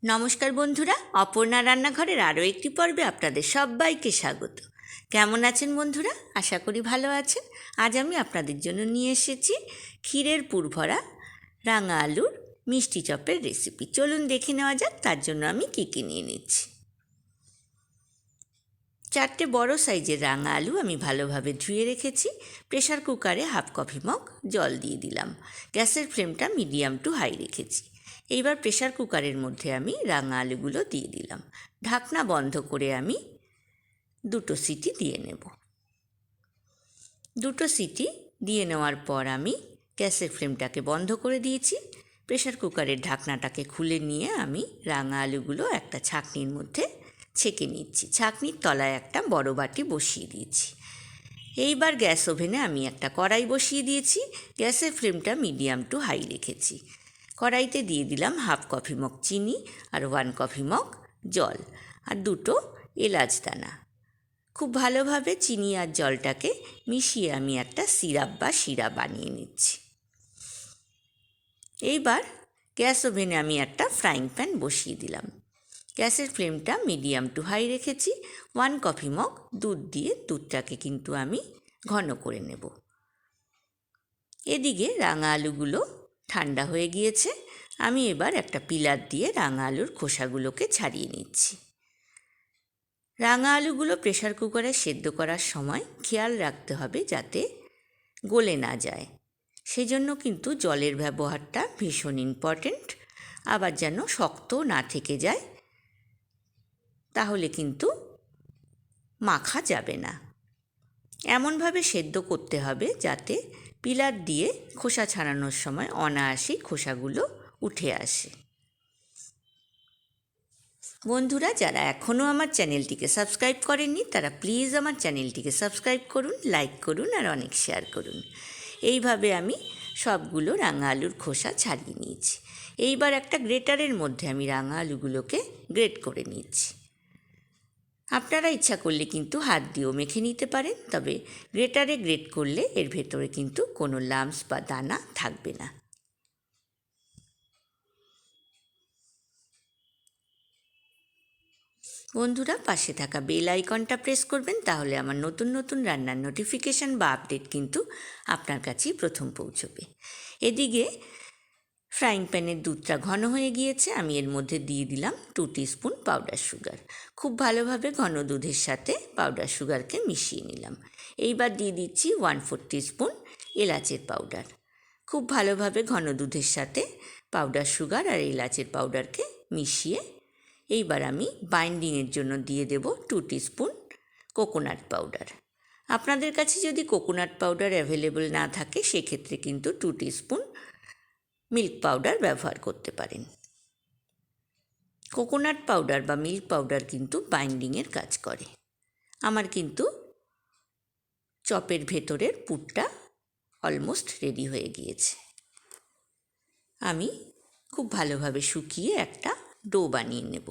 নমস্কার বন্ধুরা, অপর্ণা রান্নাঘরের আরও একটি পর্বে আপনাদের সবাইকে স্বাগত। কেমন আছেন বন্ধুরা? আশা করি ভালো আছেন। আজ আমি আপনাদের জন্য নিয়ে এসেছি ক্ষীরের পুরভরা রাঙা আলুর মিষ্টি চপের রেসিপি। চলুন দেখে নেওয়া যাক তার জন্য আমি কী কী নিয়ে নিচ্ছি। 4টে বড় সাইজের রাঙা আলু আমি ভালোভাবে ধুয়ে রেখেছি। প্রেশার কুকারে 1/2 কফি মগ জল দিয়ে দিলাম। গ্যাসের ফ্লেমটা মিডিয়াম টু হাই রেখেছি। এইবার প্রেশার কুকারের মধ্যে আমি রাঙা আলুগুলো দিয়ে দিলাম। ঢাকনা বন্ধ করে আমি 2 সিটি দিয়ে নেব। 2 সিটি দিয়ে নেওয়ার পর আমি গ্যাসের ফ্লেমটাকে বন্ধ করে দিয়েছি। প্রেশার কুকারের ঢাকনাটাকে খুলে নিয়ে আমি রাঙা আলুগুলো একটা ছাঁকনির মধ্যে ছেঁকে নিচ্ছি। ছাঁকনির তলায় একটা বড় বাটি বসিয়ে দিয়েছি। এইবার গ্যাস ওভেনে আমি একটা কড়াই বসিয়ে দিয়েছি। গ্যাসের ফ্লেমটা মিডিয়াম টু হাই রেখেছি। কড়াইতে দিয়ে দিলাম 1/2 কফি মগ চিনি আর 1 কফি মগ জল আর 2 এলাচ দানা। খুব ভালোভাবে চিনি আর জলটাকে মিশিয়ে আমি একটা শিরা বানিয়ে নিচ্ছি। এইবার গ্যাস ওভেনে আমি একটা ফ্রাইং প্যান বসিয়ে দিলাম। গ্যাসের ফ্লেমটা মিডিয়াম টু হাই রেখেছি। 1 কফি মগ দুধ দিয়ে দুধটাকে কিন্তু আমি ঘন করে নেব। এদিকে রাঙা আলুগুলো ঠান্ডা হয়ে গিয়েছে। আমি এবার একটা পিলার দিয়ে রাঙা আলুর খোসাগুলোকে ছাড়িয়ে নিচ্ছি। রাঙা আলুগুলো প্রেশার কুকারে সেদ্ধ করার সময় খেয়াল রাখতে হবে যাতে গলে না যায়। সেজন্য কিন্তু জলের ব্যবহারটা ভীষণ ইম্পর্ট্যান্ট। আবার যেন শক্ত না থেকে যায়, তাহলে কিন্তু মাখা যাবে না। এমনভাবে সেদ্ধ করতে হবে যাতে পিলার দিয়ে খোসা ছাড়ানোর সময় অনায়াসেই খোসাগুলো উঠে আসে। বন্ধুরা, যারা এখনও আমার চ্যানেলটিকে সাবস্ক্রাইব করেননি তারা প্লিজ আমার চ্যানেলটিকে সাবস্ক্রাইব করুন, লাইক করুন আর অনেক শেয়ার করুন। এইভাবে আমি সবগুলো রাঙা আলুর খোসা ছাড়িয়ে নিয়েছি। এইবার একটা গ্রেটারের মধ্যে আমি রাঙা আলুগুলোকে গ্রেট করে নিচ্ছি। আপনারা ইচ্ছা করলে কিন্তু হাত দিয়েও মেখে নিতে পারেন, তবে গ্রেটারে গ্রেট করলে এর ভেতরে কিন্তু কোনো লাম্পস বা দানা থাকবে না। বন্ধুরা, পাশে থাকা বেল আইকনটা প্রেস করবেন, তাহলে আমার নতুন নতুন রান্নার নোটিফিকেশান বা আপডেট কিন্তু আপনার কাছেই প্রথম পৌঁছবে। এদিকে ফ্রাইং প্যানের দুধটা ঘন হয়ে গিয়েছে। আমি এর মধ্যে দিয়ে দিলাম 2 টিস্পুন পাউডার সুগার। খুব ভালোভাবে ঘন দুধের সাথে পাউডার সুগারকে মিশিয়ে নিলাম। এইবার দিয়ে দিচ্ছি 1/4 টিস্পুন এলাচের পাউডার। খুব ভালোভাবে ঘন দুধের সাথে পাউডার সুগার আর এলাচের পাউডারকে মিশিয়ে এইবার আমি বাইন্ডিংয়ের জন্য দিয়ে দেব 2 টিস্পুন কোকোনাট পাউডার। আপনাদের কাছে যদি কোকোনাট পাউডার অ্যাভেলেবল না থাকে সেক্ষেত্রে কিন্তু 2 টিস্পুন মিল্ক পাউডার ব্যবহার করতে পারেন। কোকোনাট পাউডার বা মিল্ক পাউডার কিন্তু বাইন্ডিংয়ের কাজ করে। আমার কিন্তু চপের ভেতরের পুরটা অলমোস্ট রেডি হয়ে গিয়েছে। আমি খুব ভালোভাবে শুকিয়ে একটা ডো বানিয়ে নেব।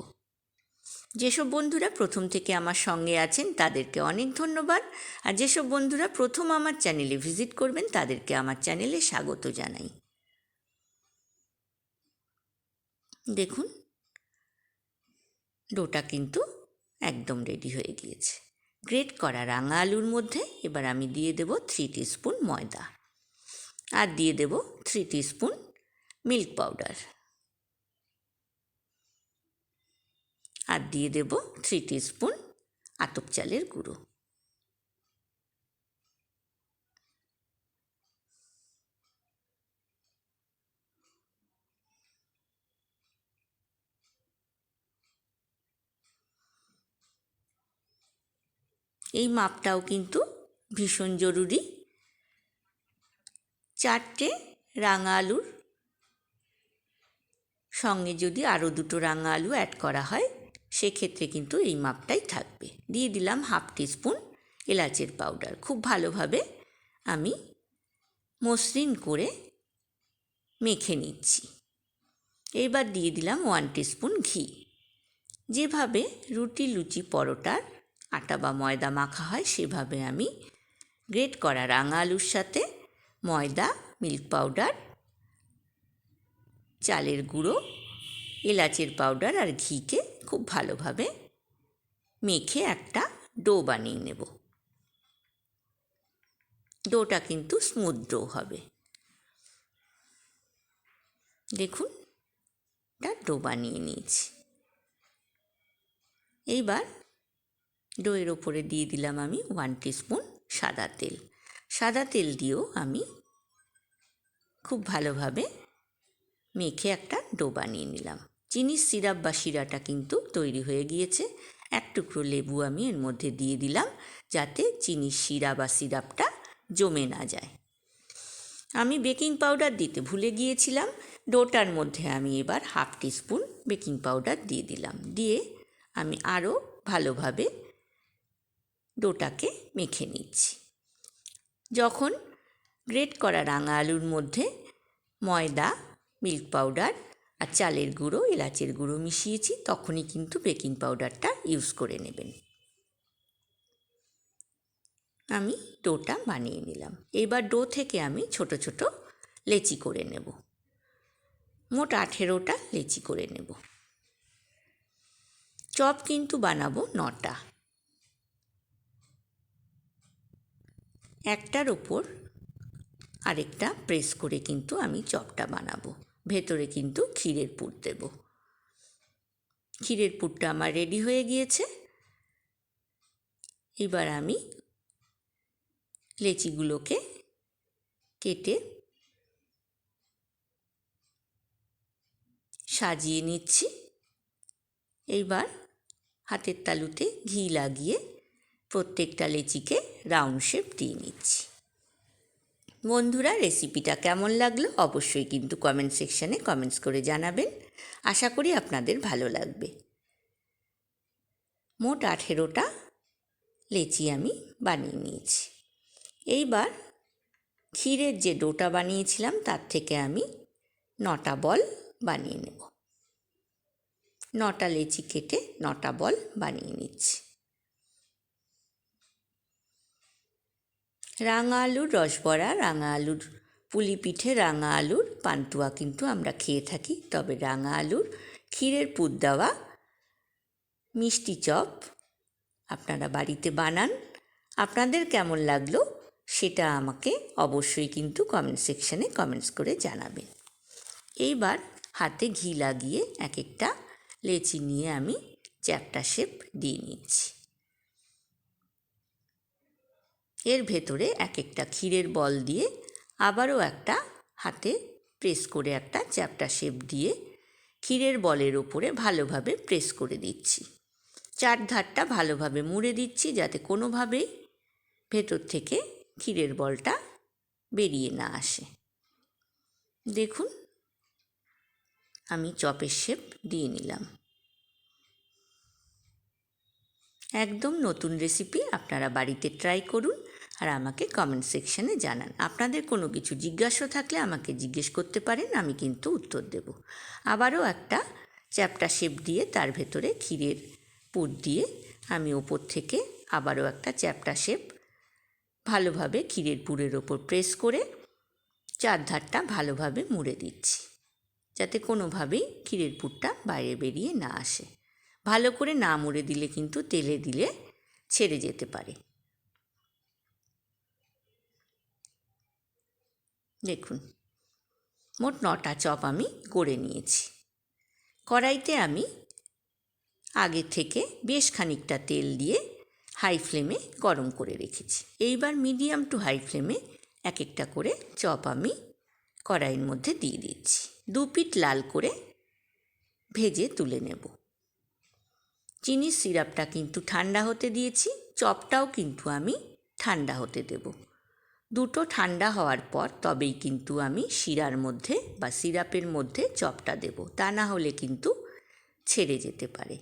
যেসব বন্ধুরা প্রথম থেকে আমার সঙ্গে আছেন তাদেরকে অনেক ধন্যবাদ, আর যেসব বন্ধুরা প্রথম আমার চ্যানেলে ভিজিট করবেন তাদেরকে আমার চ্যানেলে স্বাগত জানাই। দেখুন, ডোটা কিন্তু একদম রেডি হয়ে গিয়েছে। গ্রেট করা রাঙা আলুর মধ্যে এবার আমি দিয়ে দেব 3 টিস্পুন ময়দা আর দিয়ে দেব 3 টিস্পুন মিল্ক পাউডার আর দিয়ে দেব 3 টিস্পুন আতপ চালের গুঁড়ো। এই মাপটাও কিন্তু ভীষণ জরুরি। 4টে রাঙা আলুর সঙ্গে যদি আরও 2টো রাঙা আলু অ্যাড করা হয় সেক্ষেত্রে কিন্তু এই মাপটাই থাকবে। দিয়ে দিলাম 1/2 টিস্পুন এলাচের পাউডার। খুব ভালোভাবে আমি মসৃণ করে মেখে নিচ্ছি। এবার দিয়ে দিলাম 1 টিস্পুন ঘি। যেভাবে রুটি, লুচি, পরোটার আটা বা ময়দা মাখা হয় সেভাবে আমি গ্রেট করা রাঙা আলুর সাথে ময়দা, মিল্ক পাউডার, চালের গুঁড়ো এলাচের পাউডার আর ঘিকে খুব ভালোভাবে মেখে একটা ডো বানিয়ে নেব। ডোটা কিন্তু স্মুথ ডো হবে। দেখুন, একটা ডো বানিয়ে নিয়েছি। এইবার ডোয়ের ওপরে দিয়ে দিলাম আমি 1 টিস্পুন সাদা তেল। সাদা তেল দিয়েও আমি খুব ভালোভাবে মেখে একটা ডো বানিয়ে নিলাম। চিনির সিরাপ বা শিরাটা কিন্তু তৈরি হয়ে গিয়েছে। এক টুকরো লেবু আমি এর মধ্যে দিয়ে দিলাম, যাতে চিনির শিরা বা সিরাপটা জমে না যায়। আমি বেকিং পাউডার দিতে ভুলে গিয়েছিলাম। ডোটার মধ্যে আমি এবার 1/2 টিস্পুন বেকিং পাউডার দিয়ে দিলাম। দিয়ে আমি আরও ভালোভাবে ডোটাকে মেখে নিচ্ছি। যখন গ্রেট করা রাঙা আলুর মধ্যে ময়দা, মিল্ক পাউডার আর চালের গুঁড়ো, এলাচের গুঁড়ো মিশিয়েছি, তখনই কিন্তু বেকিং পাউডারটা ইউজ করে নেবেন। আমি ডোটা বানিয়ে নিলাম। এবার ডো থেকে আমি ছোট ছোট লেচি করে নেব। মোট 18টা লেচি করে নেব। চপ কিন্তু বানাবো 9টা। একটার ওপর আরেকটা প্রেস করে কিন্তু আমি চপটা বানাবো। ভেতরে কিন্তু ক্ষীরের পুর দেব। ক্ষীরের পুরটা আমার রেডি হয়ে গিয়েছে। এবার আমি লেচিগুলোকে কেটে সাজিয়ে নিচ্ছি। এইবার হাতের তালুতে ঘি লাগিয়ে প্রত্যেকটা লেচিকে রাউন্ড শেপ দিয়ে নিচ্ছি। বন্ধুরা, রেসিপিটা কেমন লাগলো অবশ্যই কিন্তু কমেন্ট সেকশানে কমেন্টস করে জানাবেন। আশা করি আপনাদের ভালো লাগবে। মোট 18টা লেচি আমি বানিয়ে নিয়েছি। এইবার ক্ষীরের যে ডোটা বানিয়েছিলাম তার থেকে আমি 9টা বল বানিয়ে নেব। 9টা লেচি কেটে 9টা বল বানিয়ে নিচ্ছি। রাঙা আলুর রসবড়া, রাঙা আলুর পুলি পিঠে, রাঙা আলুর পান্তুয়া কিন্তু আমরা খেয়ে থাকি। তবে রাঙা আলুর ক্ষীরের পুর দেওয়া মিষ্টি চপ আপনারা বাড়িতে বানান। আপনাদের কেমন লাগলো সেটা আমাকে অবশ্যই কিন্তু কমেন্ট সেকশানে কমেন্টস করে জানাবেন। এইবার হাতে ঘি লাগিয়ে এক একটা লেচি নিয়ে আমি চ্যাপ্টা শেপ দিয়ে নিচ্ছি। এর ভেতরে এক একটা ক্ষীরের বল দিয়ে আবারও একটা হাতে প্রেস করে একটা চ্যাপ্টা শেপ দিয়ে ক্ষীরের বলের ওপরে ভালোভাবে প্রেস করে দিচ্ছি। চারধারটা ভালোভাবে মুড়ে দিচ্ছি, যাতে কোনোভাবেই ভেতর থেকে ক্ষীরের বলটা বেরিয়ে না আসে। দেখুন, আমি চপের শেপ দিয়ে নিলাম। একদম নতুন রেসিপি, আপনারা বাড়িতে ট্রাই করুন আর আমাকে কমেন্ট সেকশানে জানান। আপনাদের কোনো কিছু জিজ্ঞাসা থাকলে আমাকে জিজ্ঞেস করতে পারেন, আমি কিন্তু উত্তর দেব। আবারও একটা চ্যাপ্টা শেপ দিয়ে তার ভেতরে ক্ষীরের পুর দিয়ে আমি ওপর থেকে আবারও একটা চ্যাপ্টা শেপ ভালোভাবে ক্ষীরের পুরের ওপর প্রেস করে চারধারটা ভালোভাবে মুড়ে দিচ্ছি, যাতে কোনোভাবেই ক্ষীরের পুরটা বাইরে বেরিয়ে না আসে। ভালো করে না মুড়ে দিলে কিন্তু তেলে দিলে ছেড়ে যেতে পারে। দেখুন, মোট 9টা চপ আমি গড়ে নিয়েছি। কড়াইতে আমি আগে থেকে বেশ খানিকটা তেল দিয়ে হাই ফ্লেমে গরম করে রেখেছি। এইবার মিডিয়াম টু হাই ফ্লেমে এক একটা করে চপ আমি কড়াইয়ের মধ্যে দিয়ে দিচ্ছি। 2 পিঠ লাল করে ভেজে তুলে নেব। চিনির সিরাপটা কিন্তু ঠান্ডা হতে দিয়েছি, চপটাও কিন্তু আমি ঠান্ডা হতে দেব। দুটো ঠান্ডা হওয়ার পর তবেই কিন্তু আমি শিরার মধ্যে বা সিরাপের মধ্যে চপটা দেব, তা না হলে কিন্তু ছেড়ে যেতে পারে।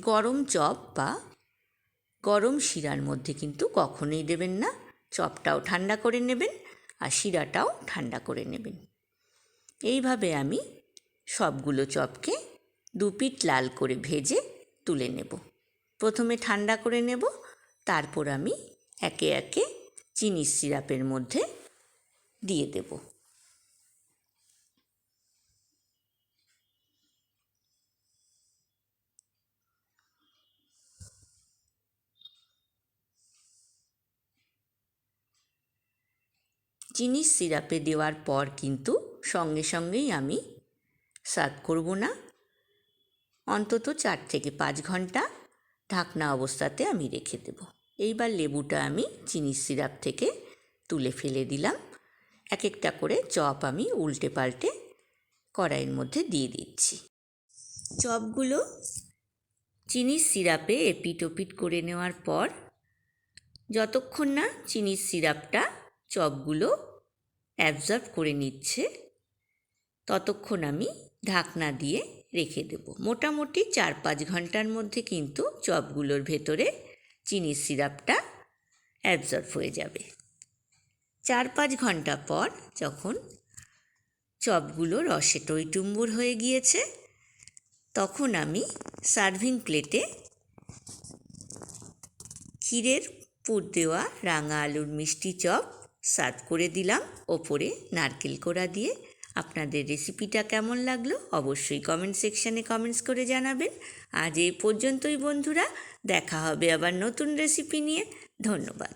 গরম চপ বা গরম শিরার মধ্যে কিন্তু কখনোই দেবেন না। চপটাও ঠান্ডা করে নেবেন আর শিরাটাও ঠান্ডা করে নেবেন। এইভাবে আমি সবগুলো চপকে 2 পিঠ লাল করে ভেজে তুলে নেব। প্রথমে ঠান্ডা করে নেব, তারপর আমি একে একে চিনির সিরাপের মধ্যে দিয়ে দেব। চিনির সিরাপে দেওয়ার পর কিন্তু সঙ্গে সঙ্গেই আমি সার্ভ করব না, অন্তত 4 থেকে 5 ঘন্টা ঢাকনা অবস্থাতে আমি রেখে দেব। এইবার লেবুটা আমি চিনির সিরাপ থেকে তুলে ফেলে দিলাম। এক একটা করে চপ আমি উল্টে পাল্টে কড়াইয়ের মধ্যে দিয়ে দিচ্ছি। চপগুলো চিনির সিরাপে এপিট ওপিট করে নেওয়ার পর যতক্ষণ না চিনির সিরাপটা চপগুলো অ্যাবজর্ব করে নিচ্ছে ততক্ষণ আমি ঢাকনা দিয়ে রেখে দেব। মোটামুটি 4-5 ঘন্টার মধ্যে কিন্তু চপগুলোর ভেতরে চিনির সিরাপটা অ্যাবজর্ব হয়ে যাবে। 4-5 ঘন্টা পর যখন চপগুলো রসে টইটুম্বুর হয়ে গিয়েছে তখন আমি সার্ভিং প্লেটে ক্ষীরের পুর দেওয়া রাঙা আলুর মিষ্টি চপ সার্ভ করে দিলাম, ওপরে নারকেল কোড়া দিয়ে। আপনাদের রেসিপিটা কেমন লাগলো অবশ্যই কমেন্ট সেকশানে কমেন্টস করে জানাবেন। আজ এই পর্যন্তই বন্ধুরা, দেখা হবে আবার নতুন রেসিপি নিয়ে। ধন্যবাদ।